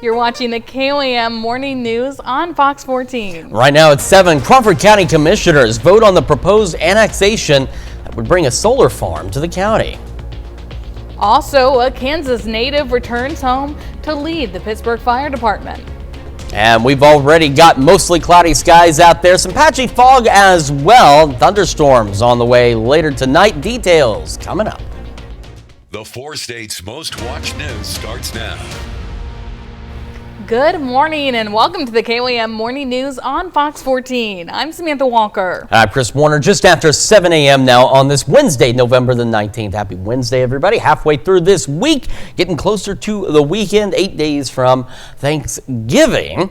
You're watching the KOAM Morning News on Fox 14. Right now at 7, Crawford County Commissioners vote on the proposed annexation that would bring a solar farm to the county. Also, a Kansas native returns home to lead the Pittsburgh Fire Department. And we've already got mostly cloudy skies out there, some patchy fog as well. Thunderstorms on the way later tonight. Details coming up. The 4 states' most watched news starts now. Good morning and welcome to the KOAM Morning News on Fox 14. I'm Samantha Walker. I'm Chris Warner, just after 7 a.m. now on this Wednesday, November the 19th. Happy Wednesday, everybody. Halfway through this week, getting closer to the weekend, 8 days from Thanksgiving.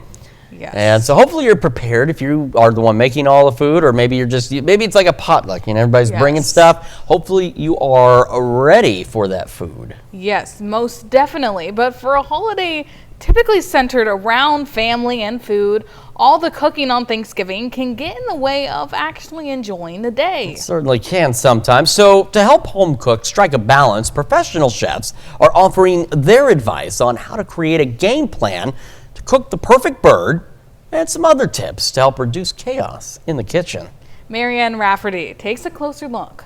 Yes. And so hopefully you're prepared if you are the one making all the food, or maybe maybe it's like a potluck, everybody's bringing stuff. Hopefully you are ready for that food. Yes, most definitely. But for a holiday typically centered around family and food, all the cooking on Thanksgiving can get in the way of actually enjoying the day. It certainly can sometimes. So to help home cooks strike a balance, professional chefs are offering their advice on how to create a game plan to cook the perfect bird and some other tips to help reduce chaos in the kitchen. Marianne Rafferty takes a closer look.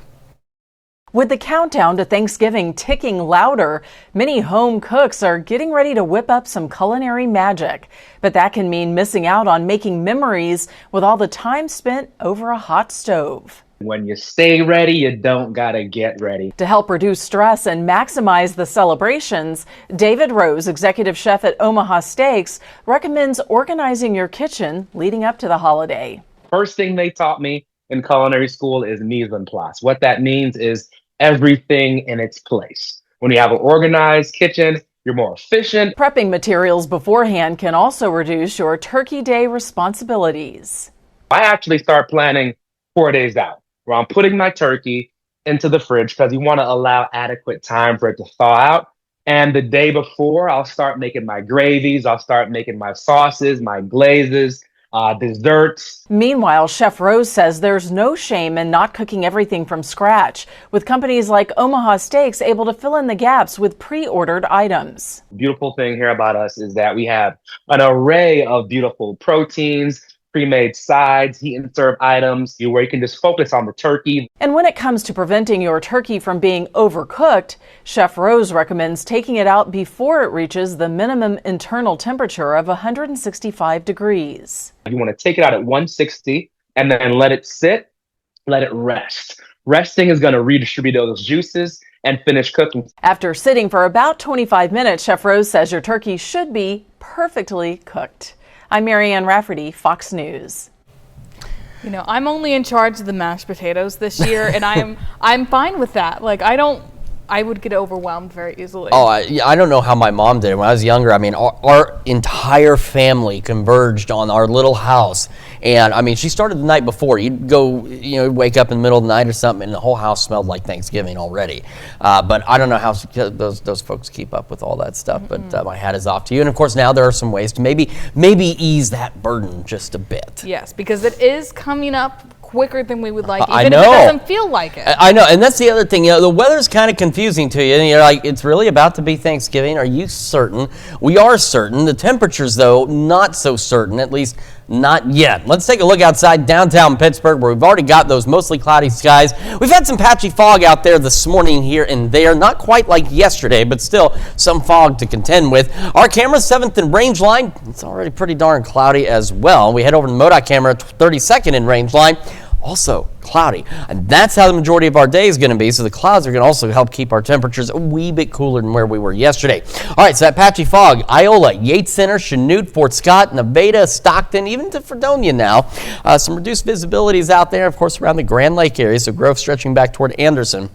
With the countdown to Thanksgiving ticking louder, many home cooks are getting ready to whip up some culinary magic. But that can mean missing out on making memories with all the time spent over a hot stove. When you stay ready, you don't gotta get ready. To help reduce stress and maximize the celebrations, David Rose, executive chef at Omaha Steaks, recommends organizing your kitchen leading up to the holiday. First thing they taught me in culinary school is mise en place. What that means is everything in its place. When you have an organized kitchen, you're more efficient. Prepping materials beforehand can also reduce your Turkey Day responsibilities. I actually start planning 4 days out, where I'm putting my turkey into the fridge because you want to allow adequate time for it to thaw out. And the day before, I'll start making my gravies, I'll start making my sauces, my glazes, desserts. Meanwhile, Chef Rose says there's no shame in not cooking everything from scratch, with companies like Omaha Steaks able to fill in the gaps with pre-ordered items. The beautiful thing here about us is that we have an array of beautiful proteins, pre-made sides, heat and serve items, where you can just focus on the turkey. And when it comes to preventing your turkey from being overcooked, Chef Rose recommends taking it out before it reaches the minimum internal temperature of 165 degrees. You want to take it out at 160 and then let it sit, let it rest. Resting is going to redistribute those juices and finish cooking. After sitting for about 25 minutes, Chef Rose says your turkey should be perfectly cooked. I'm Marianne Rafferty, Fox News. You know, I'm only in charge of the mashed potatoes this year, and I'm fine with that. Like, I would get overwhelmed very easily. Oh, I don't know how my mom did. When I was younger, I mean, our entire family converged on our little house. And, I mean, she started the night before. You'd go, wake up in the middle of the night or something, and the whole house smelled like Thanksgiving already. But I don't know how those folks keep up with all that stuff. Mm-hmm. But my hat is off to you. And, of course, now there are some ways to maybe ease that burden just a bit. Yes, because it is coming up quicker than we would like, even I know. if it doesn't feel like it. I know, and that's the other thing. The weather's kind of confusing to you, and you're like, it's really about to be Thanksgiving. Are you certain? We are certain. The temperatures, though, not so certain, at least not yet. Let's take a look outside downtown Pittsburgh, where we've already got those mostly cloudy skies. We've had some patchy fog out there this morning here and there. Not quite like yesterday, but still some fog to contend with. Our camera, 7th and range line, it's already pretty darn cloudy as well. We head over to the MoDOT camera, 32nd in range line. Also cloudy, and that's how the majority of our day is going to be, so the clouds are going to also help keep our temperatures a wee bit cooler than where we were yesterday. All right, so that patchy fog, Iola, Yates Center, Chanute, Fort Scott, Nevada, Stockton, even to Fredonia now. Some reduced visibilities out there, of course, around the Grand Lake area, so Grove stretching back toward Anderson.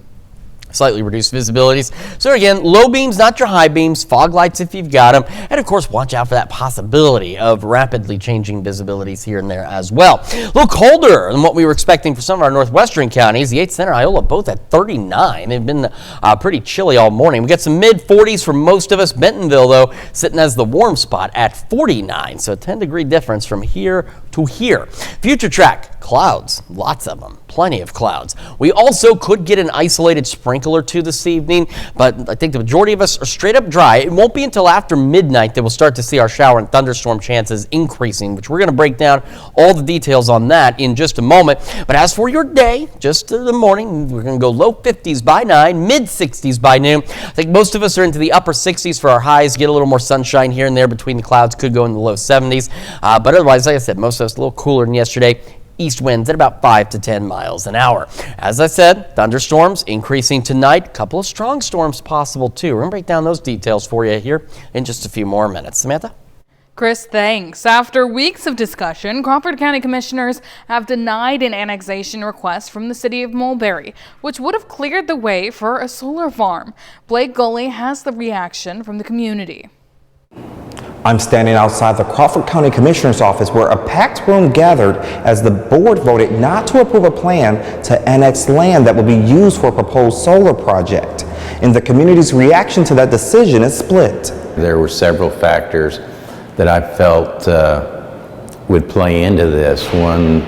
Slightly reduced visibilities. So again, low beams, not your high beams, fog lights if you've got them, and of course watch out for that possibility of rapidly changing visibilities here and there as well. A little colder than what we were expecting for some of our northwestern counties. The Yates Center, Iola, both at 39. They've been pretty chilly all morning. We got some mid-40s for most of us. Bentonville, though, sitting as the warm spot at 49. So a 10-degree difference from here to here. Future track, clouds, lots of them, plenty of clouds. We also could get an isolated sprinkle sprinkle or two this evening, but I think the majority of us are straight up dry. It won't be until after midnight that we'll start to see our shower and thunderstorm chances increasing, which we're going to break down all the details on that in just a moment. But as for your day, just in the morning, we're going to go low 50s by 9, mid 60s by noon. I think most of us are into the upper 60s for our highs, get a little more sunshine here and there between the clouds, could go in the low 70s. But otherwise, like I said, most of us a little cooler than yesterday. East winds at about 5 to 10 miles an hour. As I said, thunderstorms increasing tonight. A couple of strong storms possible too. We're going to break down those details for you here in just a few more minutes. Samantha? Chris, thanks. After weeks of discussion, Crawford County Commissioners have denied an annexation request from the city of Mulberry, which would have cleared the way for a solar farm. Blake Gully has the reaction from the community. I'm standing outside the Crawford County Commissioner's office where a packed room gathered as the board voted not to approve a plan to annex land that would be used for a proposed solar project. And the community's reaction to that decision is split. There were several factors that I felt would play into this. One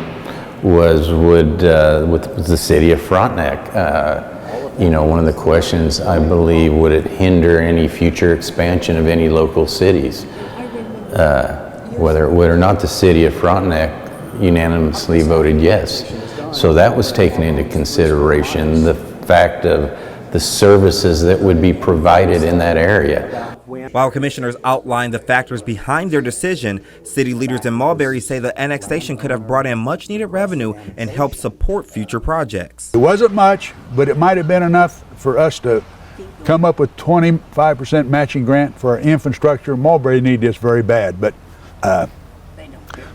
was with the city of Frontenac. One of the questions, I believe, would it hinder any future expansion of any local cities? Whether or not the city of Frontenac unanimously voted yes. So that was taken into consideration, the fact of the services that would be provided in that area. While commissioners outlined the factors behind their decision, city leaders in Mulberry say the annexation could have brought in much needed revenue and helped support future projects. It wasn't much, but it might have been enough for us to come up with 25% matching grant for our infrastructure. Mulberry need this very bad, but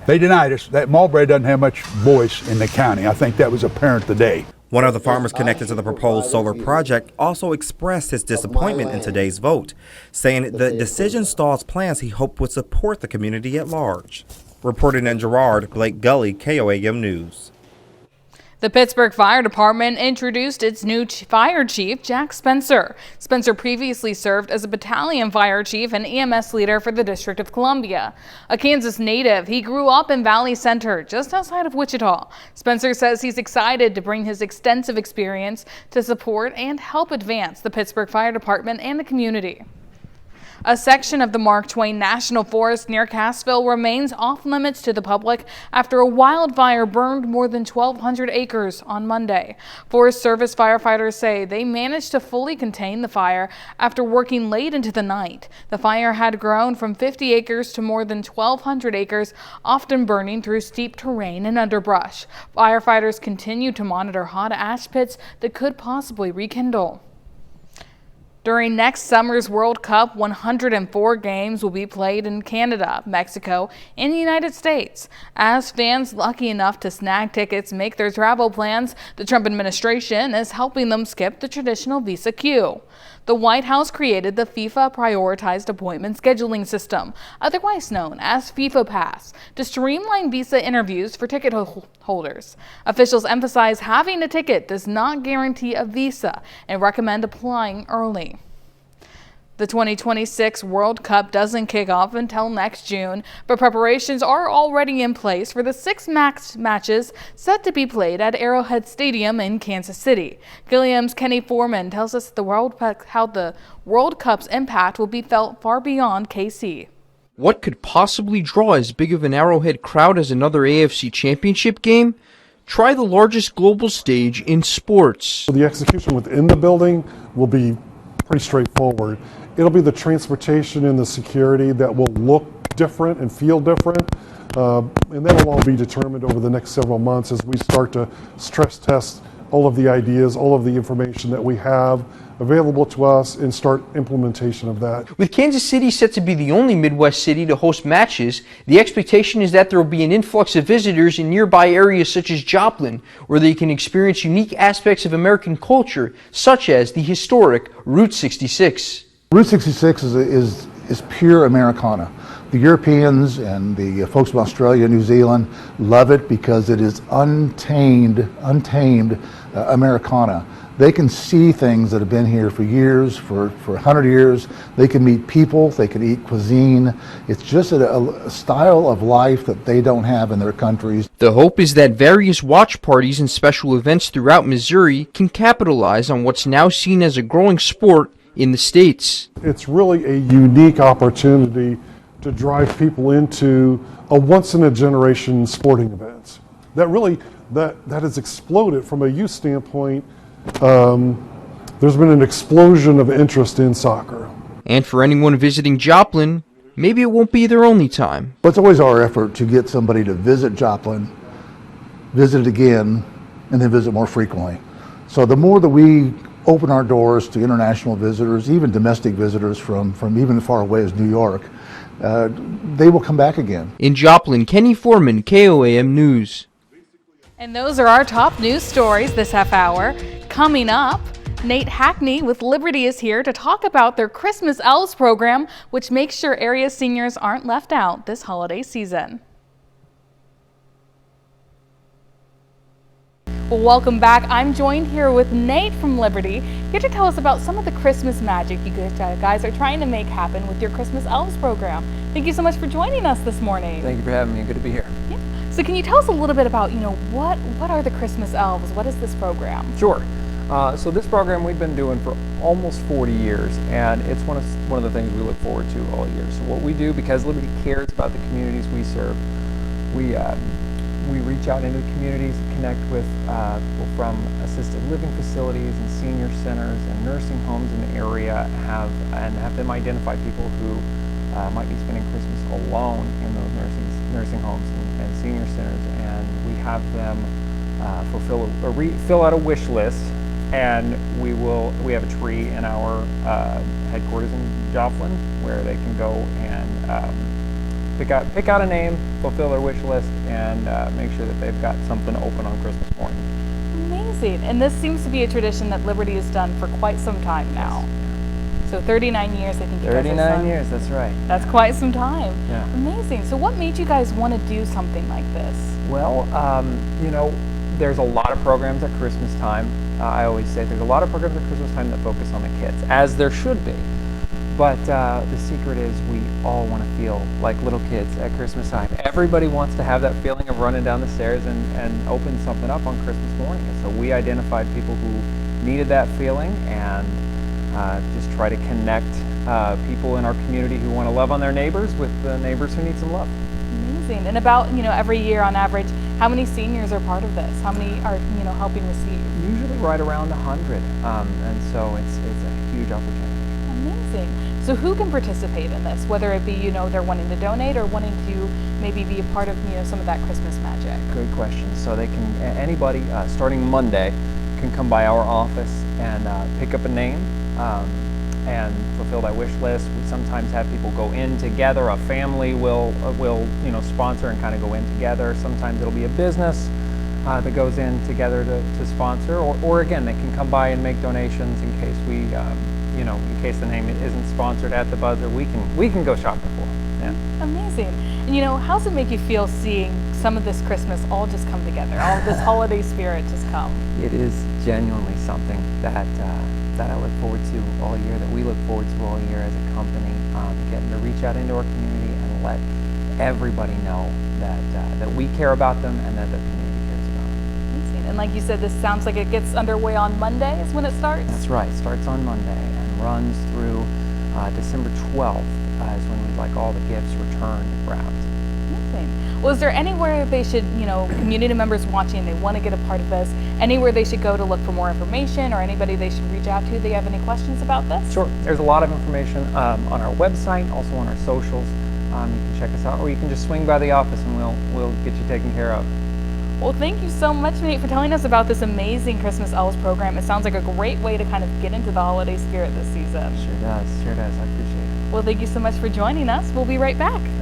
they denied us. That Mulberry doesn't have much voice in the county. I think that was apparent today. One of the farmers connected to the proposed solar project also expressed his disappointment in today's vote, saying the decision stalls plans he hoped would support the community at large. Reporting in Girard, Blake Gully, KOAM News. The Pittsburgh Fire Department introduced its new fire chief, Jack Spencer. Spencer previously served as a battalion fire chief and EMS leader for the District of Columbia. A Kansas native, he grew up in Valley Center, just outside of Wichita. Spencer says he's excited to bring his extensive experience to support and help advance the Pittsburgh Fire Department and the community. A section of the Mark Twain National Forest near Cassville remains off limits to the public after a wildfire burned more than 1,200 acres on Monday. Forest Service firefighters say they managed to fully contain the fire after working late into the night. The fire had grown from 50 acres to more than 1,200 acres, often burning through steep terrain and underbrush. Firefighters continue to monitor hot ash pits that could possibly rekindle. During next summer's World Cup, 104 games will be played in Canada, Mexico, and the United States. As fans lucky enough to snag tickets make their travel plans, the Trump administration is helping them skip the traditional visa queue. The White House created the FIFA Prioritized Appointment Scheduling System, otherwise known as FIFA Pass, to streamline visa interviews for ticket holders. Officials emphasize having a ticket does not guarantee a visa and recommend applying early. The 2026 World Cup doesn't kick off until next June, but preparations are already in place for the 6 matches set to be played at Arrowhead Stadium in Kansas City. Gilliam's Kenny Foreman tells us how the World Cup's impact will be felt far beyond KC. What could possibly draw as big of an Arrowhead crowd as another AFC Championship game? Try the largest global stage in sports. The execution within the building will be pretty straightforward. It'll be the transportation and the security that will look different and feel different, and that will all be determined over the next several months as we start to stress test all of the ideas, all of the information that we have available to us and start implementation of that. With Kansas City set to be the only Midwest city to host matches, the expectation is that there will be an influx of visitors in nearby areas such as Joplin, where they can experience unique aspects of American culture, such as the historic Route 66. Route 66 is pure Americana. The Europeans and the folks from Australia and New Zealand love it because it is untamed Americana. They can see things that have been here for years, for 100 years. They can meet people, they can eat cuisine. It's just a style of life that they don't have in their countries. The hope is that various watch parties and special events throughout Missouri can capitalize on what's now seen as a growing sport in the States. It's really a unique opportunity to drive people into a once-in-a-generation sporting event. That has exploded from a youth standpoint. There's been an explosion of interest in soccer. And for anyone visiting Joplin, maybe it won't be their only time. But it's always our effort to get somebody to visit Joplin, visit it again, and then visit more frequently. So the more that we open our doors to international visitors, even domestic visitors from even as far away as New York, they will come back again. In Joplin, Kenny Foreman, KOAM News. And those are our top news stories this half hour. Coming up, Nate Hackney with Liberty is here to talk about their Christmas Elves program, which makes sure area seniors aren't left out this holiday season. Well, welcome back. I'm joined here with Nate from Liberty, here to tell us about some of the Christmas magic you guys are trying to make happen with your Christmas Elves program. Thank you so much for joining us this morning. Thank you for having me. Good to be here. Yeah. So can you tell us a little bit about, what are the Christmas Elves? What is this program? Sure. So this program we've been doing for almost 40 years, and it's one of the things we look forward to all year. So what we do, because Liberty cares about the communities we serve, we reach out into the communities, connect with people from assisted living facilities and senior centers and nursing homes in the area, have them identify people who might be spending Christmas alone in those nursing homes and senior centers, and we have them fill out a wish list, and we have a tree in our headquarters in Joplin where they can go and pick out a name, fulfill their wish list, and make sure that they've got something open on Christmas morning. Amazing. And this seems to be a tradition that Liberty has done for quite some time now. So 39 years, I think you guys have 39 years, that's right. That's quite some time. Yeah. Amazing. So what made you guys want to do something like this? Well, there's a lot of programs at Christmas time. I always say there's a lot of programs at Christmas time that focus on the kids, as there should be. But the secret is we all want to feel like little kids at Christmas time. Everybody wants to have that feeling of running down the stairs and open something up on Christmas morning. And so we identified people who needed that feeling, and just try to connect people in our community who want to love on their neighbors with the neighbors who need some love. Amazing. And about, every year on average, how many seniors are part of this? How many are, helping receive? Usually right around 100. And so it's a huge opportunity. Amazing. So who can participate in this? Whether it be, they're wanting to donate or wanting to maybe be a part of, some of that Christmas magic? Good question. So they can, anybody starting Monday can come by our office and pick up a name and fulfill that wish list. We sometimes have people go in together. A family will sponsor and kind of go in together. Sometimes it'll be a business that goes in together to sponsor, or again, they can come by and make donations in case in case the name isn't sponsored at the buzzer. We can go shopping for them. Yeah. Amazing. And how does it make you feel seeing some of this Christmas all just come together, all of this holiday spirit just come? It is genuinely something that I look forward to all year, that we look forward to all year as a company, getting to reach out into our community and let everybody know that we care about them and that the community cares about them. Amazing. And like you said, this sounds like it gets underway on Monday is when it starts? That's right. It starts on Monday and runs through December 12th is when we'd like all the gifts returned and wrapped. Amazing. Well, is there anywhere they should, community members watching, they want to get a part of this, anywhere they should go to look for more information, or anybody they should reach out to? They have any questions about this? Sure. There's a lot of information on our website, also on our socials. You can check us out, or you can just swing by the office and we'll get you taken care of. Well, thank you so much, Nate, for telling us about this amazing Christmas Elves program. It sounds like a great way to kind of get into the holiday spirit this season. Sure does. Sure does. I appreciate it. Well, thank you so much for joining us. We'll be right back. Thanks.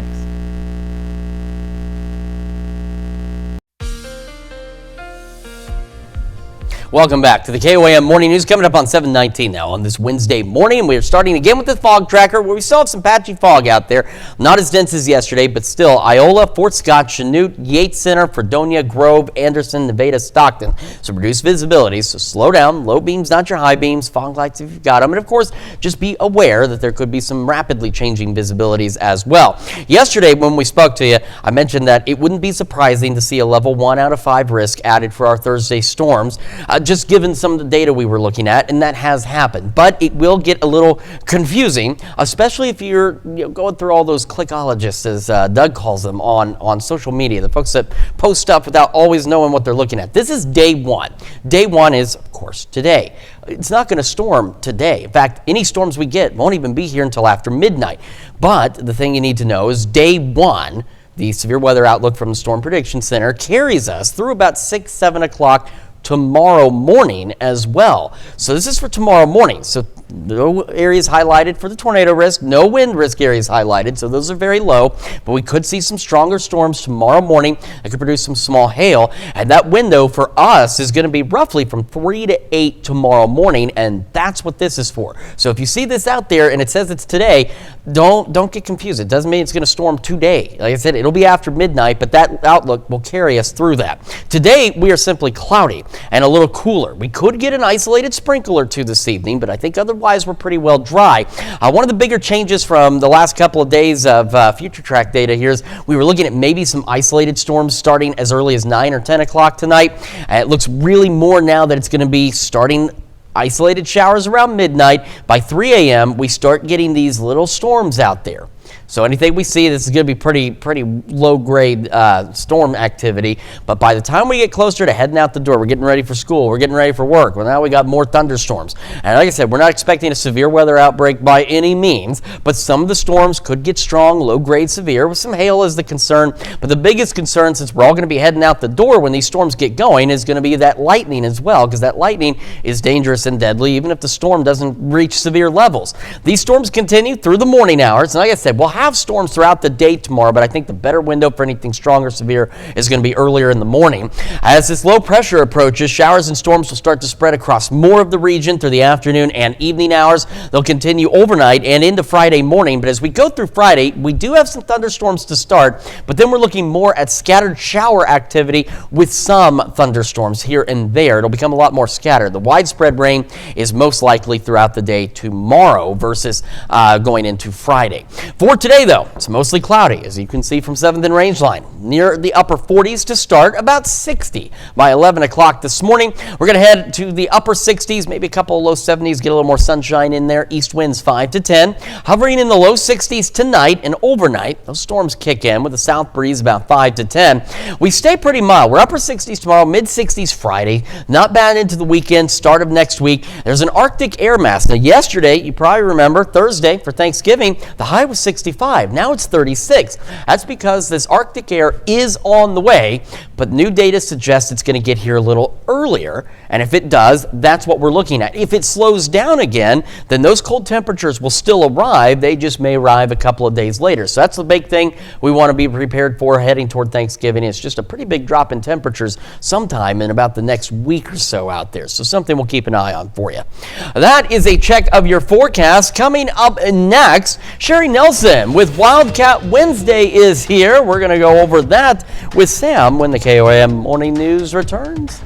Welcome back to the KOAM Morning News. Coming up on 7:19 now on this Wednesday morning. We are starting again with the fog tracker, where we still have some patchy fog out there. Not as dense as yesterday, but still Iola, Fort Scott, Chanute, Yates Center, Fredonia, Grove, Anderson, Nevada, Stockton. So reduced visibility, so slow down. Low beams, not your high beams. Fog lights if you've got them. And of course, just be aware that there could be some rapidly changing visibilities as well. Yesterday, when we spoke to you, I mentioned that it wouldn't be surprising to see a level 1 out of 5 risk added for our Thursday storms, just given some of the data we were looking at, and that has happened. But it will get a little confusing, especially if you're going through all those clickologists, as Doug calls them, on social media, the folks that post stuff without always knowing what they're looking at. This is day one. Day one is, of course, today. It's not going to storm today. In fact, any storms we get won't even be here until after midnight. But the thing you need to know is day one, the severe weather outlook from the Storm Prediction Center carries us through about 6, 7 o'clock tomorrow morning as well. So this is for tomorrow morning. So no areas highlighted for the tornado risk, no wind risk areas highlighted, so those are very low, but we could see some stronger storms tomorrow morning that could produce some small hail, and that window for us is going to be roughly from 3 to 8 tomorrow morning, and that's what this is for. So if you see this out there and it says it's today, don't get confused. It doesn't mean it's going to storm today. Like I said, it'll be after midnight, but that outlook will carry us through that. Today, we are simply cloudy and a little cooler. We could get an isolated sprinkle or two this evening, but I think otherwise we're pretty well dry. One of the bigger changes from the last couple of days of future track data here is we were looking at maybe some isolated storms starting as early as 9 or 10 o'clock tonight. It looks really more now that it's going to be starting isolated showers around midnight. By 3 a.m., we start getting these little storms out there. So anything we see, this is going to be pretty low-grade storm activity. But by the time we get closer to heading out the door, we're getting ready for school, we're getting ready for work. Well, now we got more thunderstorms. And like I said, we're not expecting a severe weather outbreak by any means, but some of the storms could get strong, low-grade severe, with some hail is the concern. But the biggest concern, since we're all going to be heading out the door when these storms get going, is going to be that lightning as well, because that lightning is dangerous and deadly, even if the storm doesn't reach severe levels. These storms continue through the morning hours. And like I said, we'll have storms throughout the day tomorrow, but I think the better window for anything strong or severe is going to be earlier in the morning. As this low pressure approaches, showers and storms will start to spread across more of the region through the afternoon and evening hours. They'll continue overnight and into Friday morning, but as we go through Friday, we do have some thunderstorms to start, but then we're looking more at scattered shower activity with some thunderstorms here and there. It'll become a lot more scattered. The widespread rain is most likely throughout the day tomorrow versus going into Friday. For today, though, it's mostly cloudy, as you can see from 7th and Rangeline. Near the upper 40s to start, about 60 by 11 o'clock this morning. We're going to head to the upper 60s, maybe a couple of low 70s, get a little more sunshine in there. East winds 5 to 10. Hovering in the low 60s tonight and overnight. Those storms kick in with a south breeze about 5 to 10. We stay pretty mild. We're upper 60s tomorrow, mid 60s Friday. Not bad into the weekend, start of next week. There's an Arctic air mass. Now, yesterday, you probably remember, Thursday for Thanksgiving, the high was 65. Now it's 36. That's because this Arctic air is on the way, but new data suggests it's going to get here a little earlier, and if it does, that's what we're looking at. If it slows down again, then those cold temperatures will still arrive. They just may arrive a couple of days later. So that's the big thing we want to be prepared for heading toward Thanksgiving. It's just a pretty big drop in temperatures sometime in about the next week or so out there. So something we'll keep an eye on for you. That is a check of your forecast. Coming up next, Sherry Nelson with Wildcat Wednesday is here. We're going to go over that with Sam when the KOAM Morning News returns.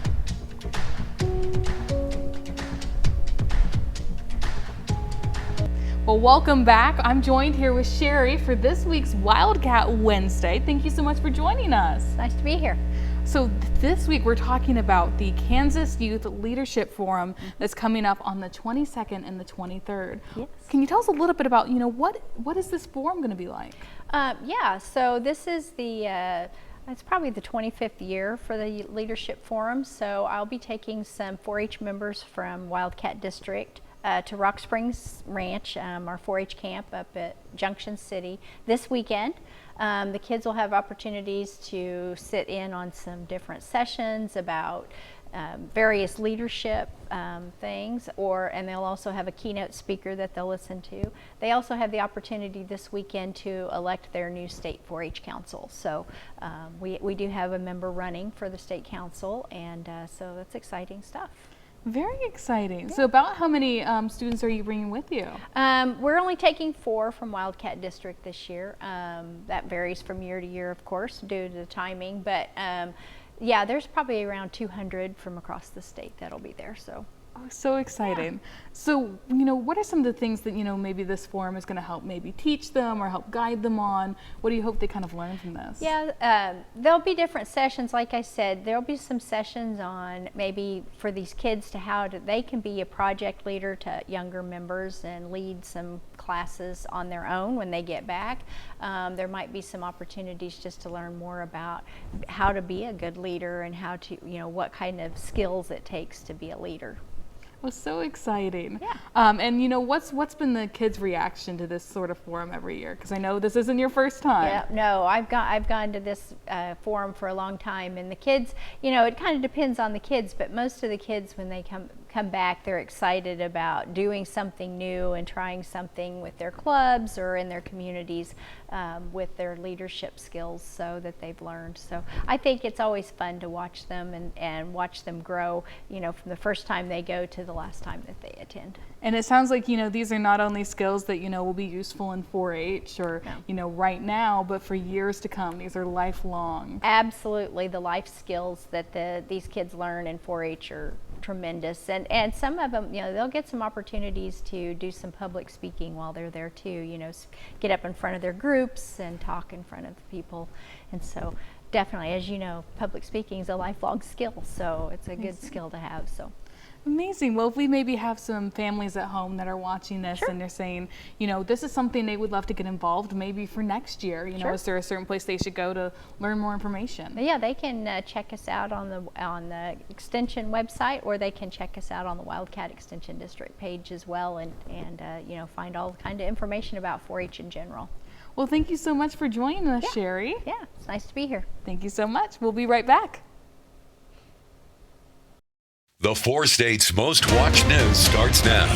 Well, welcome back. I'm joined here with Sherry for this week's Wildcat Wednesday. Thank you so much for joining us. Nice to be here. So this week we're talking about the Kansas Youth Leadership Forum that's coming up on the 22nd and the 23rd. Yes. Can you tell us a little bit about, what is this forum going to be like? Yeah, so this is it's probably the 25th year for the Leadership Forum. So I'll be taking some 4-H members from Wildcat District to Rock Springs Ranch, our 4-H camp up at Junction City this weekend. The kids will have opportunities to sit in on some different sessions about various leadership things, and they'll also have a keynote speaker that they'll listen to. They also have the opportunity this weekend to elect their new state 4-H council. So we do have a member running for the state council, and so that's exciting stuff. Very exciting. So about how many students are you bringing with you? We're only taking 4 from Wildcat District this year. That varies from year to year, of course, due to the timing. But yeah, there's probably around 200 from across the state that'll be there. So. Oh, so exciting. Yeah. So, what are some of the things that, maybe this forum is going to help maybe teach them or help guide them on? What do you hope they kind of learn from this? Yeah, there'll be different sessions. Like I said, there'll be some sessions on maybe for these kids to they can be a project leader to younger members and lead some classes on their own when they get back. There might be some opportunities just to learn more about how to be a good leader and how to, what kind of skills it takes to be a leader. Well, so exciting. Yeah. And what's been the kids' reaction to this sort of forum every year? Because I know this isn't your first time. Yeah, no, I've gone to this forum for a long time, and the kids, it kind of depends on the kids, but most of the kids when they come back, they're excited about doing something new and trying something with their clubs or in their communities with their leadership skills so that they've learned. So I think it's always fun to watch them and watch them grow, from the first time they go to the last time that they attend. And it sounds like, these are not only skills that, will be useful in 4-H or, right now, but for years to come. These are lifelong. Absolutely. The life skills that these kids learn in 4-H are tremendous. And some of them, they'll get some opportunities to do some public speaking while they're there too, get up in front of their groups and talk in front of people. And so definitely, as you know, public speaking is a lifelong skill. So it's a good skill to have. So. Amazing. Well, if we maybe have some families at home that are watching this and they're saying, this is something they would love to get involved maybe for next year, is there a certain place they should go to learn more information? Yeah, they can check us out on the Extension website, or they can check us out on the Wildcat Extension District page as well and find all kind of information about 4-H in general. Well, thank you so much for joining us, Sherry. Yeah, it's nice to be here. Thank you so much. We'll be right back. The 4 states' most watched news starts now.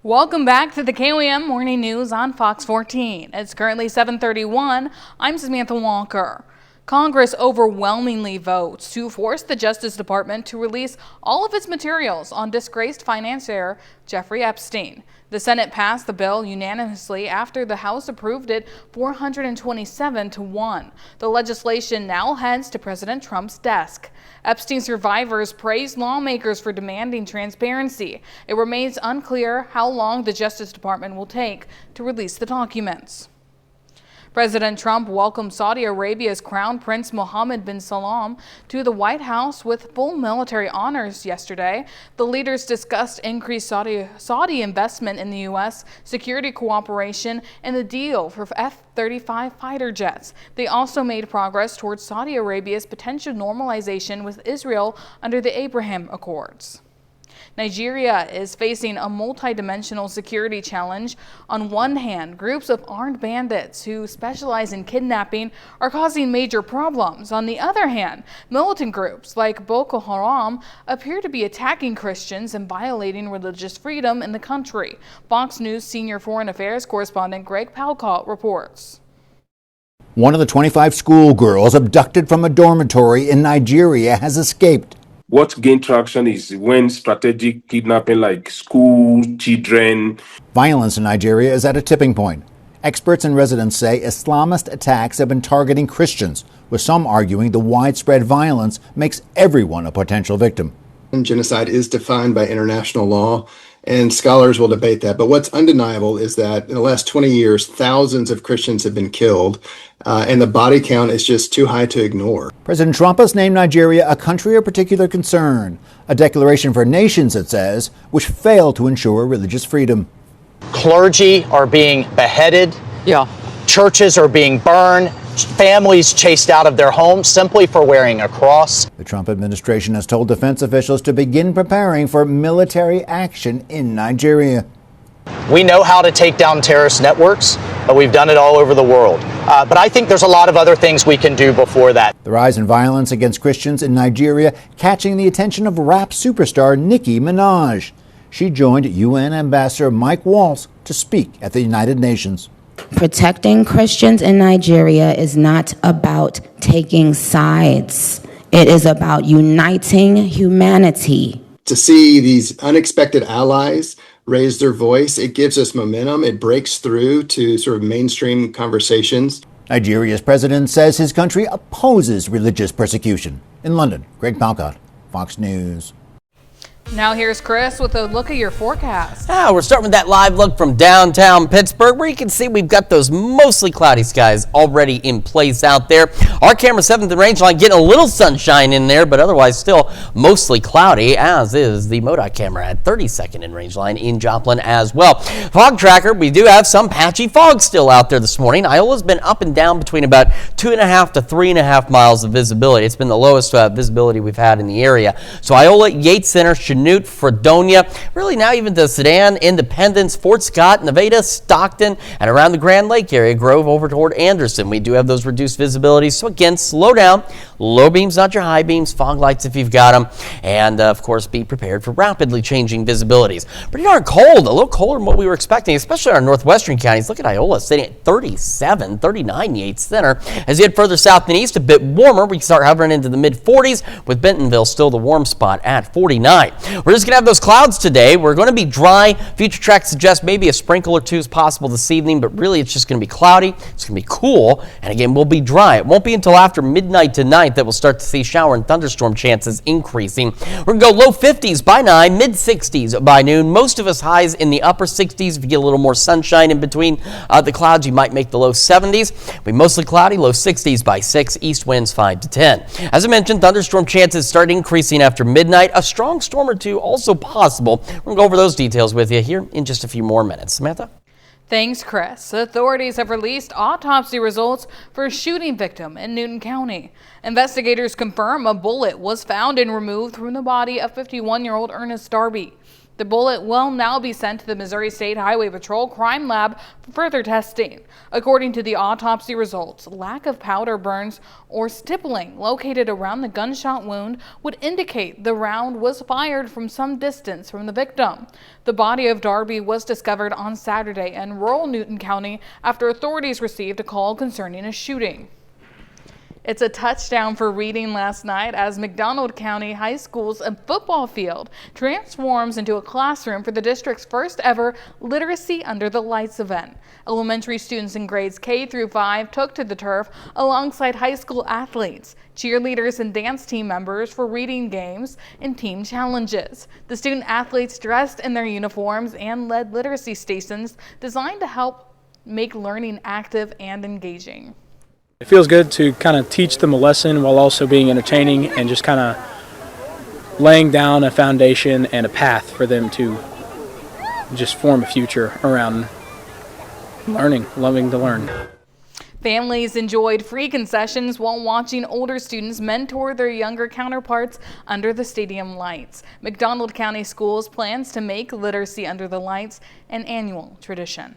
Welcome back to the KOAM Morning News on Fox 14. It's currently 7:31. I'm Samantha Walker. Congress overwhelmingly votes to force the Justice Department to release all of its materials on disgraced financier Jeffrey Epstein. The Senate passed the bill unanimously after the House approved it 427-1. The legislation now heads to President Trump's desk. Epstein survivors praised lawmakers for demanding transparency. It remains unclear how long the Justice Department will take to release the documents. President Trump welcomed Saudi Arabia's Crown Prince Mohammed bin Salman to the White House with full military honors yesterday. The leaders discussed increased Saudi investment in the U.S., security cooperation, and the deal for F-35 fighter jets. They also made progress towards Saudi Arabia's potential normalization with Israel under the Abraham Accords. Nigeria is facing a multi-dimensional security challenge. On one hand, groups of armed bandits who specialize in kidnapping are causing major problems. On the other hand, militant groups like Boko Haram appear to be attacking Christians and violating religious freedom in the country. Fox News senior foreign affairs correspondent Greg Palcott reports. One of the 25 schoolgirls abducted from a dormitory in Nigeria has escaped. What gained traction is when strategic kidnapping like school children. Violence in Nigeria is at a tipping point. Experts and residents say Islamist attacks have been targeting Christians, with some arguing the widespread violence makes everyone a potential victim. Genocide is defined by international law, and scholars will debate that. But what's undeniable is that in the last 20 years, thousands of Christians have been killed, and the body count is just too high to ignore. President Trump has named Nigeria a country of particular concern, a declaration for nations, it says, which failed to ensure religious freedom. Clergy are being beheaded. Churches are being burned. Families chased out of their homes simply for wearing a cross. The Trump administration has told defense officials to begin preparing for military action in Nigeria. We know how to take down terrorist networks, but we've done it all over the world. But I think there's a lot of other things we can do before that. The rise in violence against Christians in Nigeria catching the attention of rap superstar Nicki Minaj. She joined UN Ambassador Mike Waltz to speak at the United Nations. Protecting Christians in Nigeria is not about taking sides. It is about uniting humanity. To see these unexpected allies raise their voice, it gives us momentum. It breaks through to sort of mainstream conversations. Nigeria's president says his country opposes religious persecution. In London, Greg Palcott, Fox News. Now here's Chris with a look at your forecast. We're starting with that live look from downtown Pittsburgh, where you can see we've got those mostly cloudy skies already in place out there. Our camera 7th and range line getting a little sunshine in there, but otherwise still mostly cloudy, as is the MoDOT camera at 32nd and range line in Joplin as well. Fog tracker, we do have some patchy fog still out there this morning. Iola's been up and down between about 2.5 to 3.5 miles of visibility. It's been the lowest visibility we've had in the area. So Iola, Yates Center, Chanute, Fredonia, really now even to Sedan, Independence, Fort Scott, Nevada, Stockton, and around the Grand Lake area, Grove over toward Anderson. We do have those reduced visibilities. So again, slow down. Low beams, not your high beams. Fog lights if you've got them. And of course, be prepared for rapidly changing visibilities. Pretty darn cold, a little colder than what we were expecting, especially in our northwestern counties. Look at Iola sitting at 37, 39 Yates Center. As you head further south and east, a bit warmer. We can start hovering into the mid 40s, with Bentonville still the warm spot at 49. We're just going to have those clouds today. We're going to be dry. Future tracks suggest maybe a sprinkle or two is possible this evening, but really it's just going to be cloudy. It's going to be cool, and again, we'll be dry. It won't be until after midnight tonight that we'll start to see shower and thunderstorm chances increasing. We're going to go low 50s by 9, mid 60s by noon. Most of us highs in the upper 60s. If you get a little more sunshine in between the clouds, you might make the low 70s. It'll be mostly cloudy, low 60s by 6, east winds 5 to 10. As I mentioned, thunderstorm chances start increasing after midnight. A strong storm or two also possible. We're going to go over those details with you here in just a few more minutes. Samantha? Thanks, Chris. Authorities have released autopsy results for a shooting victim in Newton County. Investigators confirm a bullet was found and removed from the body of 51-year-old Ernest Darby. The bullet will now be sent to the Missouri State Highway Patrol Crime Lab for further testing. According to the autopsy results, lack of powder burns or stippling located around the gunshot wound would indicate the round was fired from some distance from the victim. The body of Darby was discovered on Saturday in rural Newton County after authorities received a call concerning a shooting. It's a touchdown for reading last night as McDonald County High School's football field transforms into a classroom for the district's first ever Literacy Under the Lights event. Elementary students in grades K through 5 took to the turf alongside high school athletes, cheerleaders, and dance team members for reading games and team challenges. The student athletes dressed in their uniforms and led literacy stations designed to help make learning active and engaging. It feels good to kind of teach them a lesson while also being entertaining and just kind of laying down a foundation and a path for them to just form a future around learning, loving to learn. Families enjoyed free concessions while watching older students mentor their younger counterparts under the stadium lights. McDonald County Schools plans to make Literacy Under the Lights an annual tradition.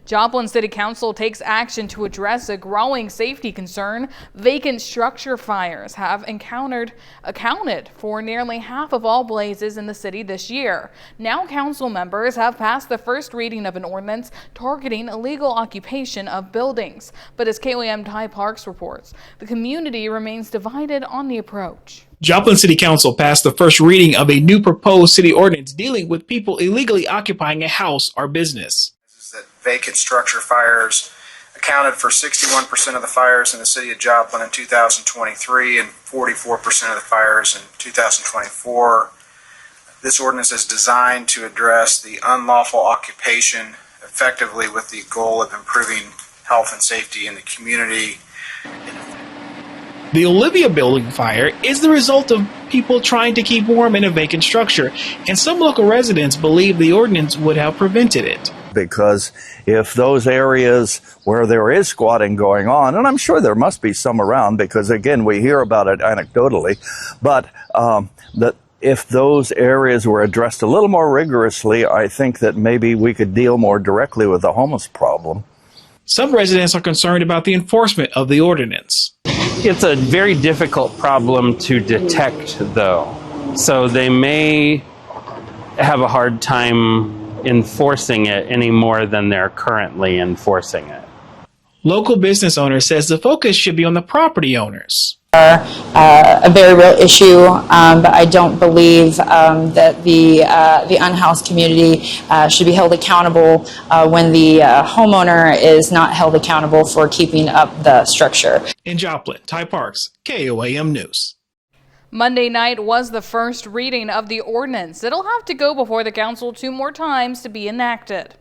Joplin City Council takes action to address a growing safety concern. Vacant structure fires have accounted for nearly half of all blazes in the city this year. Now council members have passed the first reading of an ordinance targeting illegal occupation of buildings. But as KOAM Ty Parks reports, the community remains divided on the approach. Joplin City Council passed the first reading of a new proposed city ordinance dealing with people illegally occupying a house or business. That vacant structure fires accounted for 61% of the fires in the city of Joplin in 2023 and 44% of the fires in 2024. This ordinance is designed to address the unlawful occupation effectively with the goal of improving health and safety in the community. The Olivia building fire is the result of people trying to keep warm in a vacant structure, and some local residents believe the ordinance would have prevented it. Because if those areas where there is squatting going on, and I'm sure there must be some around because, again, we hear about it anecdotally, but that if those areas were addressed a little more rigorously, I think that maybe we could deal more directly with the homeless problem. Some residents are concerned about the enforcement of the ordinance. It's a very difficult problem to detect, though, so they may have a hard time enforcing it any more than they're currently enforcing it. Local business owner says the focus should be on the property owners. a very real issue, but I don't believe that the unhoused community should be held accountable when the homeowner is not held accountable for keeping up the structure. In Joplin, Ty Parks, KOAM News. Monday night was the first reading of the ordinance. It'll have to go before the council 2 more times to be enacted.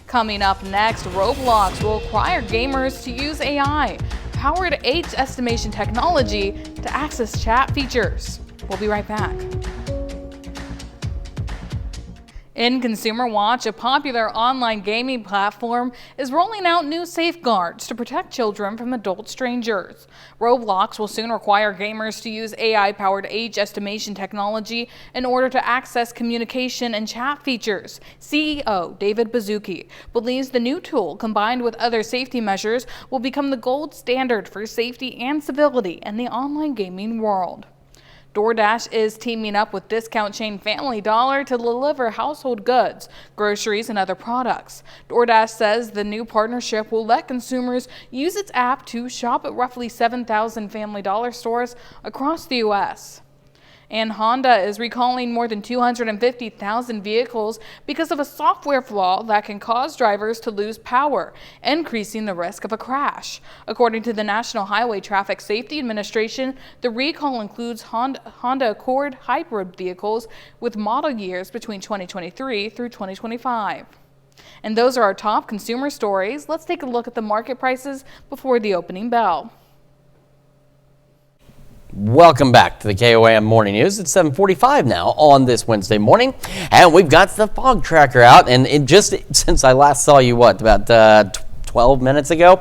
Coming up next, Roblox will require gamers to use AI-powered age estimation technology to access chat features. We'll be right back. In Consumer Watch, a popular online gaming platform is rolling out new safeguards to protect children from adult strangers. Roblox will soon require gamers to use AI-powered age estimation technology in order to access communication and chat features. CEO David Baszucki believes the new tool, combined with other safety measures, will become the gold standard for safety and civility in the online gaming world. DoorDash is teaming up with discount chain Family Dollar to deliver household goods, groceries, and other products. DoorDash says the new partnership will let consumers use its app to shop at roughly 7,000 Family Dollar stores across the U.S. And Honda is recalling more than 250,000 vehicles because of a software flaw that can cause drivers to lose power, increasing the risk of a crash. According to the National Highway Traffic Safety Administration, the recall includes Honda Accord hybrid vehicles with model years between 2023 through 2025. And those are our top consumer stories. Let's take a look at the market prices before the opening bell. Welcome back to the KOAM Morning News. It's 7:45 now on this Wednesday morning, and we've got the fog tracker out. And just since I last saw you, about 12 minutes ago,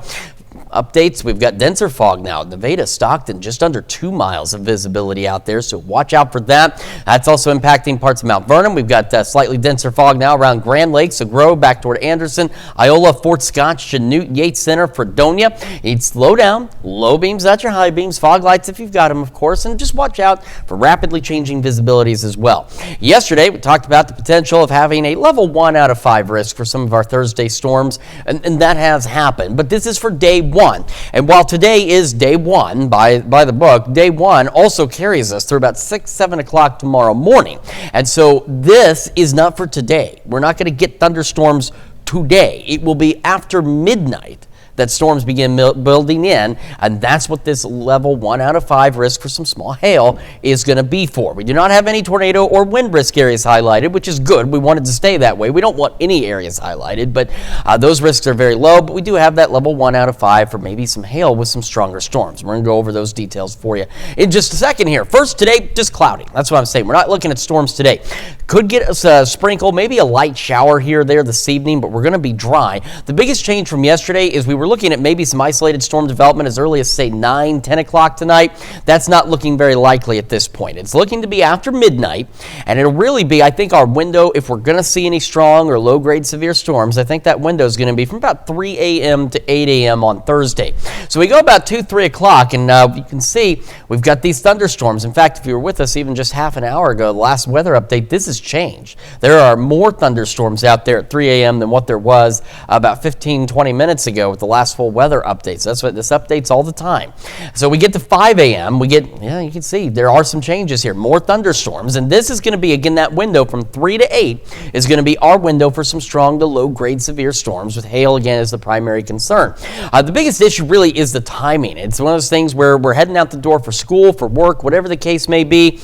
updates, we've got denser fog now. Nevada, Stockton, just under 2 miles of visibility out there, so watch out for that. That's also impacting parts of Mount Vernon. We've got slightly denser fog now around Grand Lakes, so Grove, back toward Anderson, Iola, Fort Scott, Chanute, Yates Center, Fredonia. You'd slow down, low beams, that's your high beams, fog lights if you've got them, of course, and just watch out for rapidly changing visibilities as well. Yesterday, we talked about the potential of having a level 1 out of 5 risk for some of our Thursday storms, and that has happened, but this is for day 1. And while today is day 1 by the book, day 1 also carries us through about 7 o'clock tomorrow morning. And so this is not for today. We're not going to get thunderstorms today. It will be after midnight that storms begin building in, and that's what this level 1 out of 5 risk for some small hail is going to be for. We do not have any tornado or wind risk areas highlighted, which is good. We wanted to stay that way. We don't want any areas highlighted, but those risks are very low, but we do have that level 1 out of 5 for maybe some hail with some stronger storms. We're going to go over those details for you in just a second here. First, today, just cloudy. That's what I'm saying. We're not looking at storms today. Could get us a sprinkle, maybe a light shower here or there this evening, but we're going to be dry. The biggest change from yesterday is we were looking at maybe some isolated storm development as early as, say, 9, 10 o'clock tonight. That's not looking very likely at this point. It's looking to be after midnight, and it'll really be, I think, our window, if we're going to see any strong or low-grade severe storms, I think that window is going to be from about 3 a.m. to 8 a.m. on Thursday. So we go about 2, 3 o'clock, and you can see we've got these thunderstorms. In fact, if you were with us even just half an hour ago, the last weather update, this has changed. There are more thunderstorms out there at 3 a.m. than what there was about 15, 20 minutes ago with the last full weather updates. That's what this updates all the time. So we get to 5 a.m. We get, you can see there are some changes here, more thunderstorms, and this is going to be, again, that window from 3 to 8 is going to be our window for some strong to low grade severe storms, with hail again as the primary concern. The biggest issue really is the timing. It's one of those things where we're heading out the door for school, for work, whatever the case may be.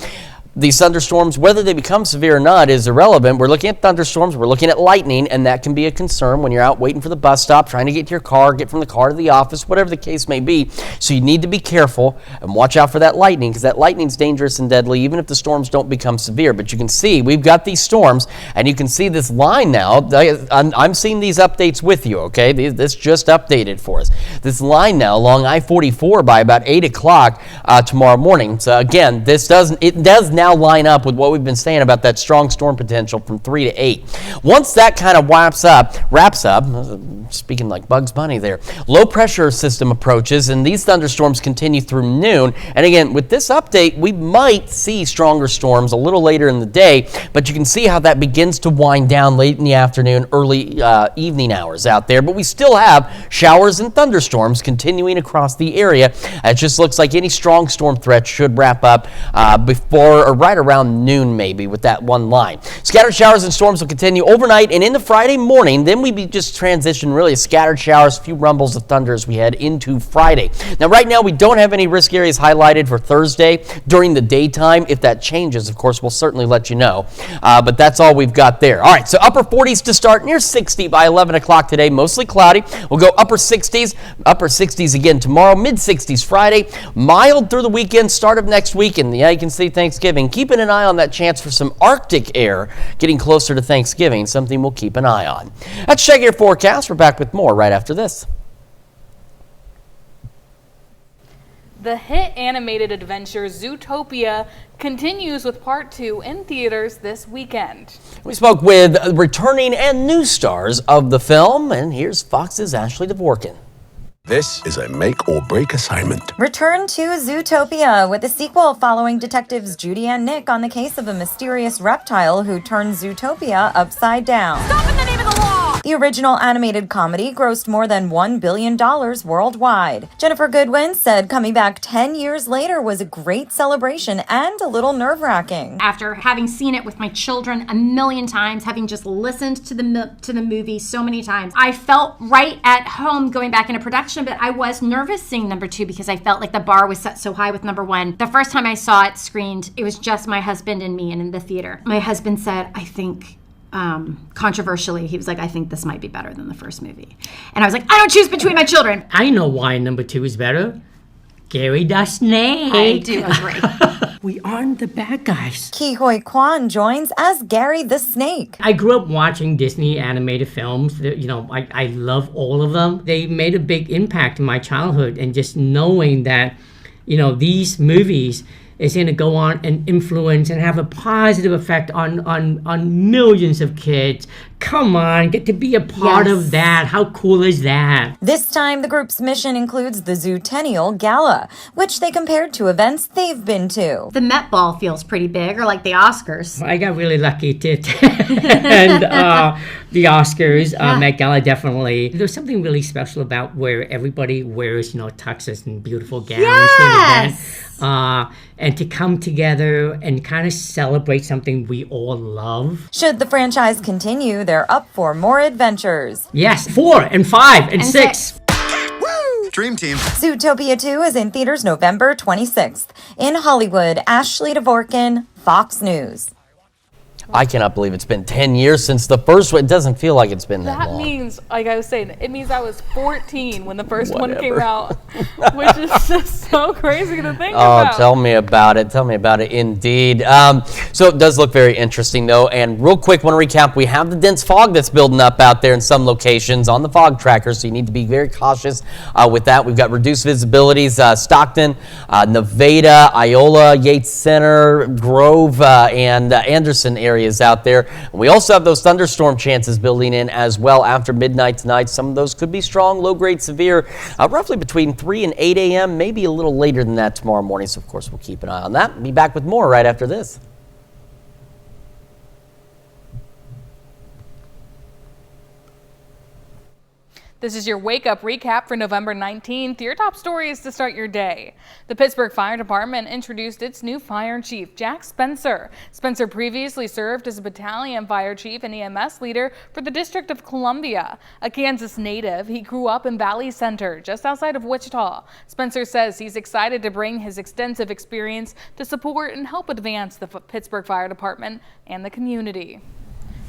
These thunderstorms, whether they become severe or not, is irrelevant. We're looking at thunderstorms, we're looking at lightning, and that can be a concern when you're out waiting for the bus stop, trying to get to your car, get from the car to the office, whatever the case may be. So you need to be careful and watch out for that lightning, because that lightning's dangerous and deadly, even if the storms don't become severe. But you can see we've got these storms, and you can see this line now. I'm seeing these updates with you, okay? This just updated for us. This line now along I-44 by about 8 o'clock tomorrow morning. So again, this does now line up with what we've been saying about that strong storm potential from 3 to 8. Once that kind of wraps up, speaking like Bugs Bunny there, low pressure system approaches, and these thunderstorms continue through noon. And again, with this update, we might see stronger storms a little later in the day, but you can see how that begins to wind down late in the afternoon, early evening hours out there. But we still have showers and thunderstorms continuing across the area. It just looks like any strong storm threat should wrap up before or right around noon, maybe, with that one line. Scattered showers and storms will continue overnight and into Friday morning. Then we just transition really scattered showers, a few rumbles of thunder as we head into Friday. Now, right now, we don't have any risk areas highlighted for Thursday during the daytime. If that changes, of course, we'll certainly let you know. But that's all we've got there. All right, so upper 40s to start, near 60 by 11 o'clock today, mostly cloudy. We'll go upper 60s again tomorrow, mid 60s Friday, mild through the weekend, start of next week, and yeah, you can see Thanksgiving. Keeping an eye on that chance for some Arctic air getting closer to Thanksgiving, something we'll keep an eye on. That's Check Your Forecast. We're back with more right after this. The hit animated adventure Zootopia continues with part 2 in theaters this weekend. We spoke with returning and new stars of the film, and here's Fox's Ashley Dvorkin. This is a make or break assignment. Return to Zootopia with a sequel following detectives Judy and Nick on the case of a mysterious reptile who turned Zootopia upside down. Stop in the name of the law! The original animated comedy grossed more than $1 billion worldwide. Jennifer Goodwin said coming back 10 years later was a great celebration and a little nerve-wracking. After having seen it with my children a million times, having just listened to the movie so many times, I felt right at home going back into production, but I was nervous seeing number 2 because I felt like the bar was set so high with number 1. The first time I saw it screened, it was just my husband and me and in the theater. My husband said, I think, controversially, he was like, I think this might be better than the first movie. And I was like, I don't choose between my children. I know why number 2 is better. Gary the Snake. I do agree. We aren't the bad guys. Ki Hoi Kwan joins as Gary the Snake. I grew up watching Disney animated films. I love all of them. They made a big impact in my childhood, and just knowing that, these movies is going to go on and influence and have a positive effect on millions of kids. Come on, get to be a part of that. How cool is that? This time, the group's mission includes the Zootennial Gala, which they compared to events they've been to. The Met Ball feels pretty big, or like the Oscars. I got really lucky to attend the Oscars, Met Gala, definitely. There's something really special about where everybody wears, tuxes and beautiful gowns. Yes! And to come together and kind of celebrate something we all love. Should the franchise continue, they're up for more adventures. Yes, 4 and 5 and 6. Woo! Dream Team. Zootopia 2 is in theaters November 26th. In Hollywood, Ashley Dvorkin, Fox News. I cannot believe it's been 10 years since the first one. It doesn't feel like it's been that long. That means, like I was saying, it means I was 14 when the first one came out, which is just so crazy to think about. Oh, tell me about it. Tell me about it, indeed. So it does look very interesting, though. And real quick, want to recap, we have the dense fog that's building up out there in some locations on the fog tracker, so you need to be very cautious with that. We've got reduced visibilities, Stockton, Nevada, Iola, Yates Center, Grove, and Anderson areas out there. We also have those thunderstorm chances building in as well after midnight tonight. Some of those could be strong, low-grade severe, roughly between 3 and 8 a.m., maybe a little later than that tomorrow morning. So, of course, we'll keep an eye on that. Be back with more right after this. This is your wake-up recap for November 19th. Your top stories to start your day. The Pittsburgh Fire Department introduced its new fire chief, Jack Spencer. Spencer previously served as a battalion fire chief and EMS leader for the District of Columbia. A Kansas native, he grew up in Valley Center, just outside of Wichita. Spencer says he's excited to bring his extensive experience to support and help advance the Pittsburgh Fire Department and the community.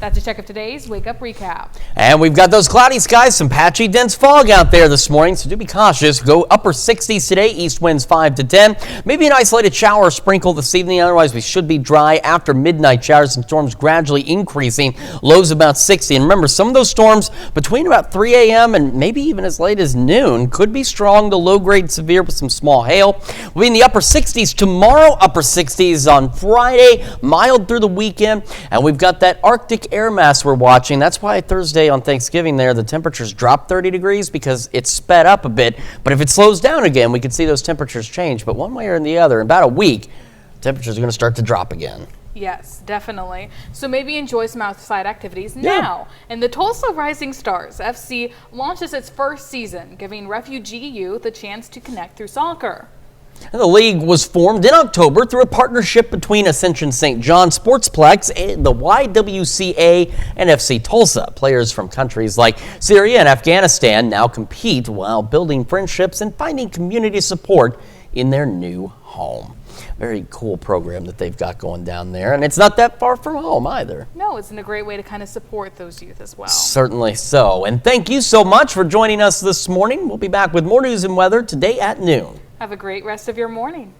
That's a check of today's Wake Up Recap. And we've got those cloudy skies, some patchy, dense fog out there this morning, so do be cautious. Go upper 60s today, east winds 5 to 10. Maybe an isolated shower or sprinkle this evening, otherwise we should be dry after midnight. Showers and storms gradually increasing, lows about 60. And remember, some of those storms between about 3 a.m. and maybe even as late as noon could be strong to low-grade severe with some small hail. We'll be in the upper 60s tomorrow, upper 60s on Friday, mild through the weekend. And we've got that Arctic air mass we're watching. That's why Thursday on Thanksgiving there, the temperatures dropped 30 degrees because it sped up a bit. But if it slows down again, we could see those temperatures change. But one way or the other, in about a week, temperatures are going to start to drop again. Yes, definitely. So maybe enjoy some outside activities now. And the Tulsa Rising Stars FC launches its first season, giving refugee youth a chance to connect through soccer. The league was formed in October through a partnership between Ascension St. John Sportsplex and the YWCA and FC Tulsa. Players from countries like Syria and Afghanistan now compete while building friendships and finding community support in their new home. Very cool program that they've got going down there, and it's not that far from home either. No, it's a great way to kind of support those youth as well. Certainly so. And thank you so much for joining us this morning. We'll be back with more news and weather today at noon. Have a great rest of your morning.